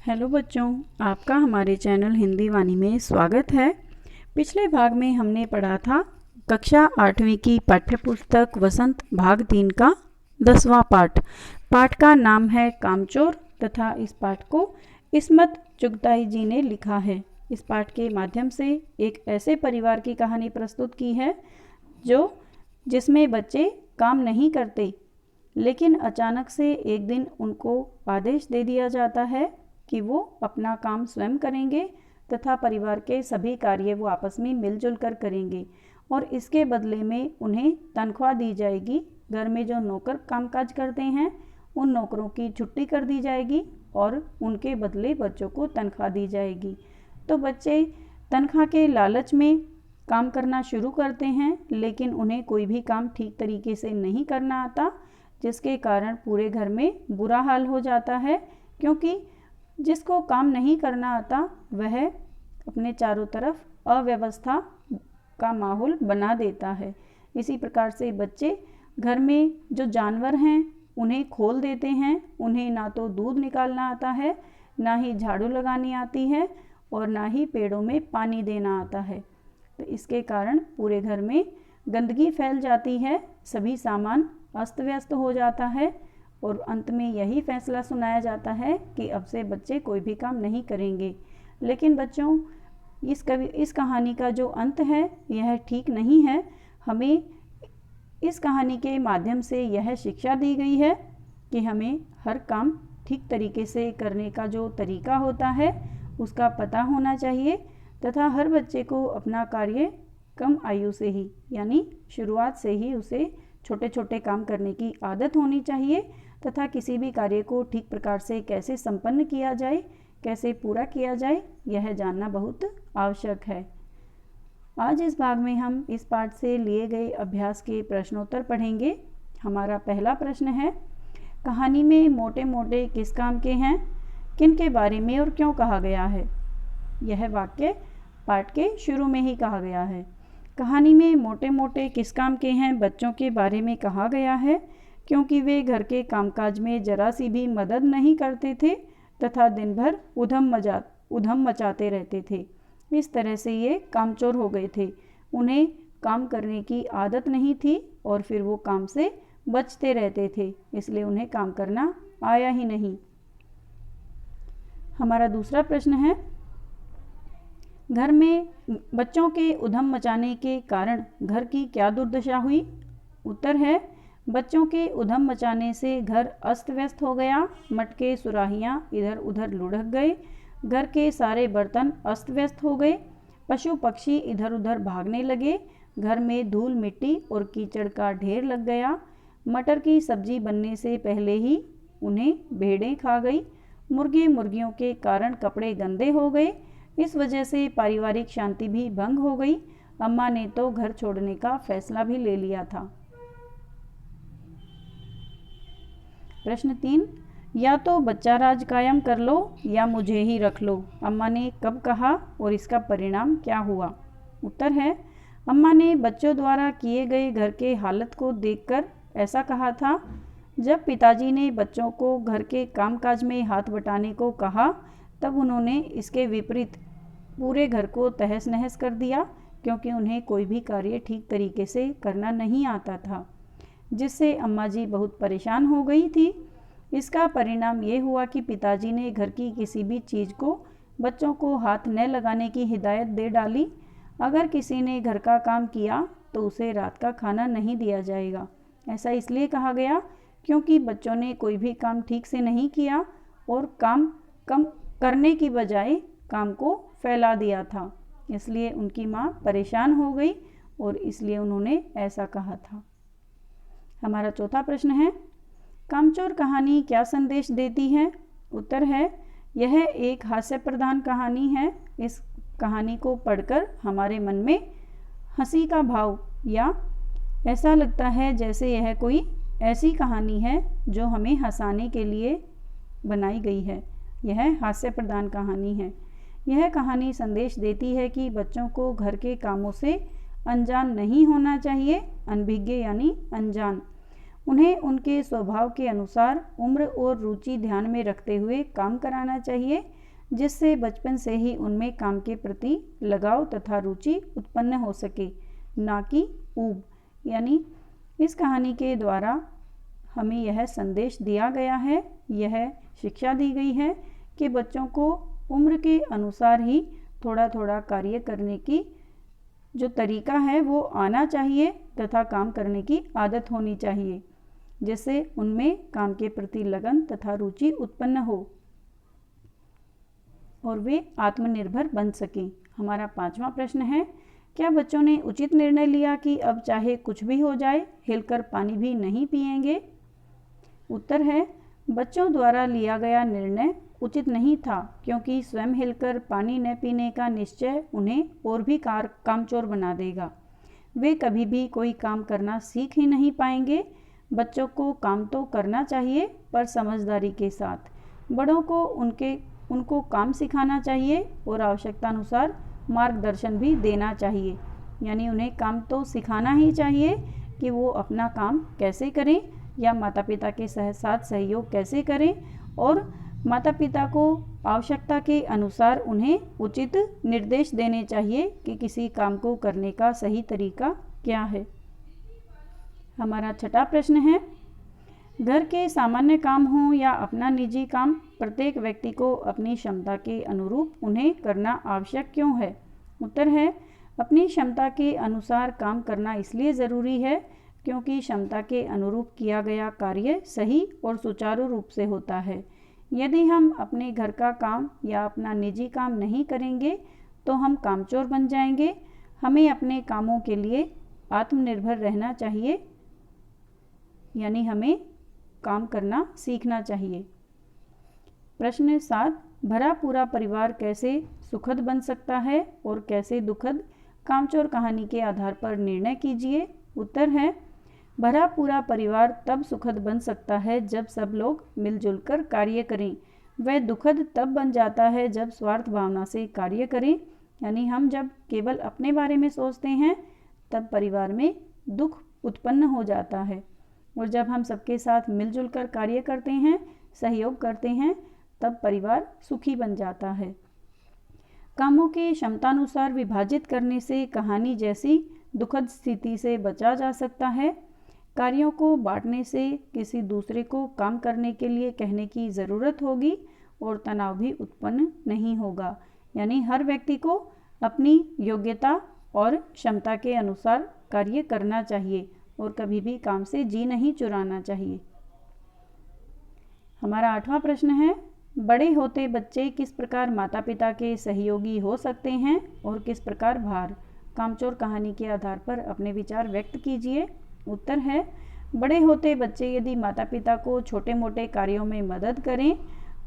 Hello बच्चों, आपका हमारे चैनल हिंदी वाणी में स्वागत है। पिछले भाग में हमने पढ़ा था कक्षा 8वीं की पाठ्यपुस्तक वसंत भाग 3 का 10वां पाठ। पाठ का नाम है कामचोर तथा इस पाठ को इस्मत चुगताई जी ने लिखा है। इस पाठ के माध्यम से एक ऐसे परिवार की कहानी प्रस्तुत की है जिसमें बच्चे काम नहीं करते, लेकिन अचानक से एक दिन उनको आदेश दे दिया जाता है कि वो अपना काम स्वयं करेंगे तथा परिवार के सभी कार्य वो आपस में मिलजुल कर करेंगे और इसके बदले में उन्हें तनख्वाह दी जाएगी। घर में जो नौकर कामकाज करते हैं उन नौकरों की छुट्टी कर दी जाएगी और उनके बदले बच्चों को तनख्वाह दी जाएगी। तो बच्चे तनख्वाह के लालच में काम करना शुरू करते हैं, लेकिन उन्हें कोई भी काम ठीक तरीके से नहीं करना आता, जिसके कारण पूरे घर में बुरा हाल हो जाता है, क्योंकि जिसको काम नहीं करना आता वह अपने चारों तरफ अव्यवस्था का माहौल बना देता है। इसी प्रकार से बच्चे घर में जो जानवर हैं उन्हें खोल देते हैं। उन्हें ना तो दूध निकालना आता है, ना ही झाड़ू लगानी आती है और ना ही पेड़ों में पानी देना आता है। तो इसके कारण पूरे घर में गंदगी फैल जाती है, सभी सामान अस्त व्यस्त हो जाता है और अंत में यही फैसला सुनाया जाता है कि अब से बच्चे कोई भी काम नहीं करेंगे। लेकिन बच्चों, इस कहानी का जो अंत है यह ठीक नहीं है। हमें इस कहानी के माध्यम से यह शिक्षा दी गई है कि हमें हर काम ठीक तरीके से करने का जो तरीका होता है उसका पता होना चाहिए तथा हर बच्चे को अपना कार्य कम आयु से ही यानी शुरुआत से ही उसे छोटे छोटे काम करने की आदत होनी चाहिए तथा किसी भी कार्य को ठीक प्रकार से कैसे संपन्न किया जाए, कैसे पूरा किया जाए, यह जानना बहुत आवश्यक है। आज इस भाग में हम इस पाठ से लिए गए अभ्यास के प्रश्नोत्तर पढ़ेंगे। हमारा पहला प्रश्न है, कहानी में मोटे मोटे किस काम के हैं, किन के बारे में और क्यों कहा गया है। यह वाक्य पाठ के शुरू में ही कहा गया है। कहानी में मोटे मोटे किस काम के हैं बच्चों के बारे में कहा गया है, क्योंकि वे घर के कामकाज में जरा सी भी मदद नहीं करते थे तथा दिन भर उधम मचाते रहते थे। इस तरह से ये कामचोर हो गए थे। उन्हें काम करने की आदत नहीं थी और फिर वो काम से बचते रहते थे, इसलिए उन्हें काम करना आया ही नहीं। हमारा दूसरा प्रश्न है, घर में बच्चों के उधम मचाने के कारण घर की क्या दुर्दशा हुई। उत्तर है, बच्चों के उधम मचाने से घर अस्त व्यस्त हो गया। मटके सुराहियाँ इधर उधर लुढ़क गए, घर के सारे बर्तन अस्त व्यस्त हो गए, पशु पक्षी इधर उधर भागने लगे, घर में धूल मिट्टी और कीचड़ का ढेर लग गया। मटर की सब्जी बनने से पहले ही उन्हें भेड़ें खा गई। मुर्गे मुर्गियों के कारण कपड़े गंदे हो गए। इस वजह से पारिवारिक शांति भी भंग हो गई। अम्मा ने तो घर छोड़ने का फैसला भी ले लिया था। प्रश्न 3, या तो बच्चा राज कायम कर लो या मुझे ही रख लो। अम्मा ने कब कहा और इसका परिणाम क्या हुआ। उत्तर है, अम्मा ने बच्चों द्वारा किए गए घर के हालत को देखकर ऐसा कहा था। जब पिताजी ने बच्चों को घर के कामकाज में हाथ बटाने को कहा, तब उन्होंने इसके विपरीत पूरे घर को तहस नहस कर दिया, क्योंकि उन्हें कोई भी कार्य ठीक तरीके से करना नहीं आता था, जिससे अम्मा जी बहुत परेशान हो गई थी। इसका परिणाम ये हुआ कि पिताजी ने घर की किसी भी चीज़ को बच्चों को हाथ न लगाने की हिदायत दे डाली। अगर किसी ने घर का काम किया तो उसे रात का खाना नहीं दिया जाएगा। ऐसा इसलिए कहा गया क्योंकि बच्चों ने कोई भी काम ठीक से नहीं किया और काम कम करने की बजाय काम को फैला दिया था। इसलिए उनकी माँ परेशान हो गई और इसलिए उन्होंने ऐसा कहा था। हमारा चौथा प्रश्न है, कामचोर कहानी क्या संदेश देती है। उत्तर है, यह एक हास्य प्रधान कहानी है। इस कहानी को पढ़कर हमारे मन में हंसी का भाव या ऐसा लगता है जैसे यह कोई ऐसी कहानी है जो हमें हंसाने के लिए बनाई गई है। यह हास्य प्रधान कहानी है। यह कहानी संदेश देती है कि बच्चों को घर के कामों से अनजान नहीं होना चाहिए। अनभिज्ञ यानी अनजान। उन्हें उनके स्वभाव के अनुसार उम्र और रुचि ध्यान में रखते हुए काम कराना चाहिए, जिससे बचपन से ही उनमें काम के प्रति लगाव तथा रुचि उत्पन्न हो सके, ना कि ऊब। यानी इस कहानी के द्वारा हमें यह संदेश दिया गया है, यह शिक्षा दी गई है कि बच्चों को उम्र के अनुसार ही थोड़ा थोड़ा कार्य करने की जो तरीका है वो आना चाहिए तथा काम करने की आदत होनी चाहिए, जिससे उनमें काम के प्रति लगन तथा रुचि उत्पन्न हो और वे आत्मनिर्भर बन सकें। हमारा 5वां प्रश्न है, क्या बच्चों ने उचित निर्णय लिया कि अब चाहे कुछ भी हो जाए हिलकर पानी भी नहीं पिएंगे? उत्तर है, बच्चों द्वारा लिया गया निर्णय उचित नहीं था, क्योंकि स्वयं हिलकर पानी न पीने का निश्चय उन्हें और भी कामचोर बना देगा। वे कभी भी कोई काम करना सीख ही नहीं पाएंगे। बच्चों को काम तो करना चाहिए, पर समझदारी के साथ। बड़ों को उनको काम सिखाना चाहिए और आवश्यकता अनुसार मार्गदर्शन भी देना चाहिए। यानी उन्हें काम तो सिखाना ही चाहिए कि वो अपना काम कैसे करें या माता पिता के साथ सहयोग कैसे करें, और माता पिता को आवश्यकता के अनुसार उन्हें उचित निर्देश देने चाहिए कि किसी काम को करने का सही तरीका क्या है। हमारा 6वां प्रश्न है, घर के सामान्य काम हों या अपना निजी काम, प्रत्येक व्यक्ति को अपनी क्षमता के अनुरूप उन्हें करना आवश्यक क्यों है? उत्तर है, अपनी क्षमता के अनुसार काम करना इसलिए ज़रूरी है क्योंकि क्षमता के अनुरूप किया गया कार्य सही और सुचारू रूप से होता है। यदि हम अपने घर का काम या अपना निजी काम नहीं करेंगे तो हम कामचोर बन जाएंगे। हमें अपने कामों के लिए आत्मनिर्भर रहना चाहिए, यानी हमें काम करना सीखना चाहिए। प्रश्न 7, भरा पूरा परिवार कैसे सुखद बन सकता है और कैसे दुखद? कामचोर कहानी के आधार पर निर्णय कीजिए। उत्तर है, भरा पूरा परिवार तब सुखद बन सकता है जब सब लोग मिलजुल कर कार्य करें। वह दुखद तब बन जाता है जब स्वार्थ भावना से कार्य करें। यानी हम जब केवल अपने बारे में सोचते हैं तब परिवार में दुख उत्पन्न हो जाता है, और जब हम सबके साथ मिलजुल कर कार्य करते हैं, सहयोग करते हैं, तब परिवार सुखी बन जाता है। कामों के क्षमतानुसार विभाजित करने से कहानी जैसी दुखद स्थिति से बचा जा सकता है। कार्यों को बांटने से किसी दूसरे को काम करने के लिए कहने की ज़रूरत होगी और तनाव भी उत्पन्न नहीं होगा। यानी हर व्यक्ति को अपनी योग्यता और क्षमता के अनुसार कार्य करना चाहिए और कभी भी काम से जी नहीं चुराना चाहिए। हमारा 8वां प्रश्न है, बड़े होते बच्चे किस प्रकार माता पिता के सहयोगी हो सकते हैं और किस प्रकार भार? कामचोर कहानी के आधार पर अपने विचार व्यक्त कीजिए। उत्तर है, बड़े होते बच्चे यदि माता पिता को छोटे मोटे कार्यों में मदद करें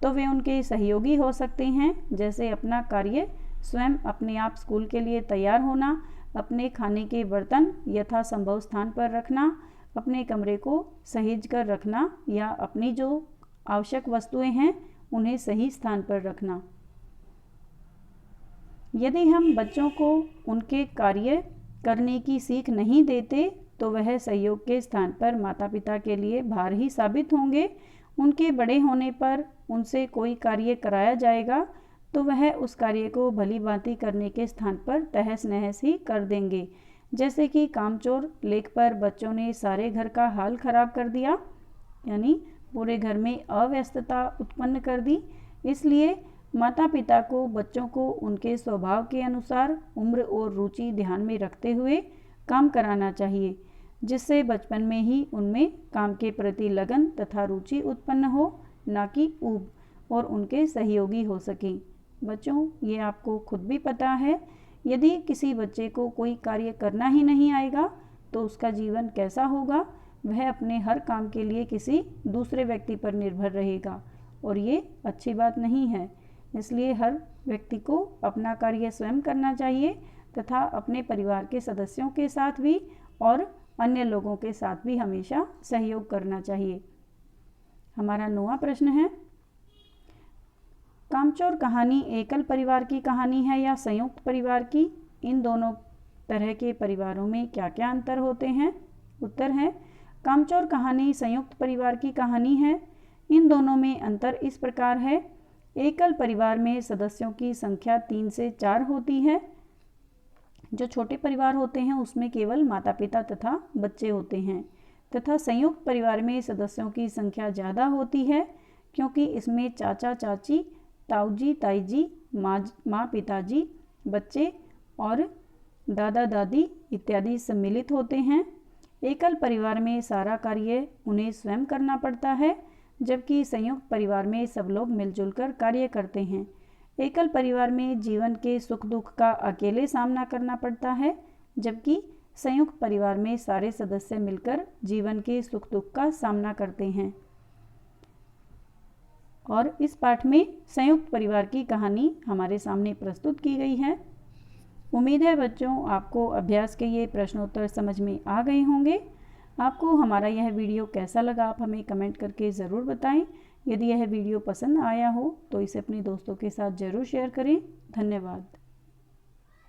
तो वे उनके सहयोगी हो सकते हैं, जैसे अपना कार्य स्वयं अपने आप स्कूल के लिए तैयार होना, अपने खाने के बर्तन यथासंभव स्थान पर रखना, अपने कमरे को सहेज कर रखना या अपनी जो आवश्यक वस्तुएं हैं उन्हें सही स्थान पर रखना। यदि हम बच्चों को उनके कार्य करने की सीख नहीं देते तो वह सहयोग के स्थान पर माता पिता के लिए भार ही साबित होंगे। उनके बड़े होने पर उनसे कोई कार्य कराया जाएगा तो वह उस कार्य को भली भांति करने के स्थान पर तहस नहस ही कर देंगे। जैसे कि कामचोर लेख पर बच्चों ने सारे घर का हाल खराब कर दिया, यानी पूरे घर में अव्यस्तता उत्पन्न कर दी। इसलिए माता पिता को बच्चों को उनके स्वभाव के अनुसार उम्र और रुचि ध्यान में रखते हुए काम कराना चाहिए, जिससे बचपन में ही उनमें काम के प्रति लगन तथा रुचि उत्पन्न हो, ना कि ऊब, और उनके सहयोगी हो सकें। बच्चों, ये आपको खुद भी पता है, यदि किसी बच्चे को कोई कार्य करना ही नहीं आएगा तो उसका जीवन कैसा होगा? वह अपने हर काम के लिए किसी दूसरे व्यक्ति पर निर्भर रहेगा और ये अच्छी बात नहीं है। इसलिए हर व्यक्ति को अपना कार्य स्वयं करना चाहिए तथा अपने परिवार के सदस्यों के साथ भी और अन्य लोगों के साथ भी हमेशा सहयोग करना चाहिए। हमारा 9वां प्रश्न है, कामचोर कहानी एकल परिवार की कहानी है या संयुक्त परिवार की? इन दोनों तरह के परिवारों में क्या क्या अंतर होते हैं? उत्तर है, कामचोर कहानी संयुक्त परिवार की कहानी है। इन दोनों में अंतर इस प्रकार है, एकल परिवार में सदस्यों की संख्या 3 से 4 होती है। जो छोटे परिवार होते हैं उसमें केवल माता पिता तथा बच्चे होते हैं, तथा संयुक्त परिवार में सदस्यों की संख्या ज़्यादा होती है, क्योंकि इसमें चाचा चाची, ताऊजी ताईजी, माँ पिताजी, बच्चे और दादा दादी इत्यादि सम्मिलित होते हैं। एकल परिवार में सारा कार्य उन्हें स्वयं करना पड़ता है, जबकि संयुक्त परिवार में सब लोग मिलजुल कर कार्य करते हैं। एकल परिवार में जीवन के सुख दुख का अकेले सामना करना पड़ता है, जबकि संयुक्त परिवार में सारे सदस्य मिलकर जीवन के सुख दुख का सामना करते हैं। और इस पाठ में संयुक्त परिवार की कहानी हमारे सामने प्रस्तुत की गई है। उम्मीद है बच्चों आपको अभ्यास के ये प्रश्नोत्तर समझ में आ गए होंगे। आपको हमारा यह वीडियो कैसा लगा आप हमें कमेंट करके ज़रूर बताएं। यदि यह वीडियो पसंद आया हो तो इसे अपने दोस्तों के साथ ज़रूर शेयर करें। धन्यवाद।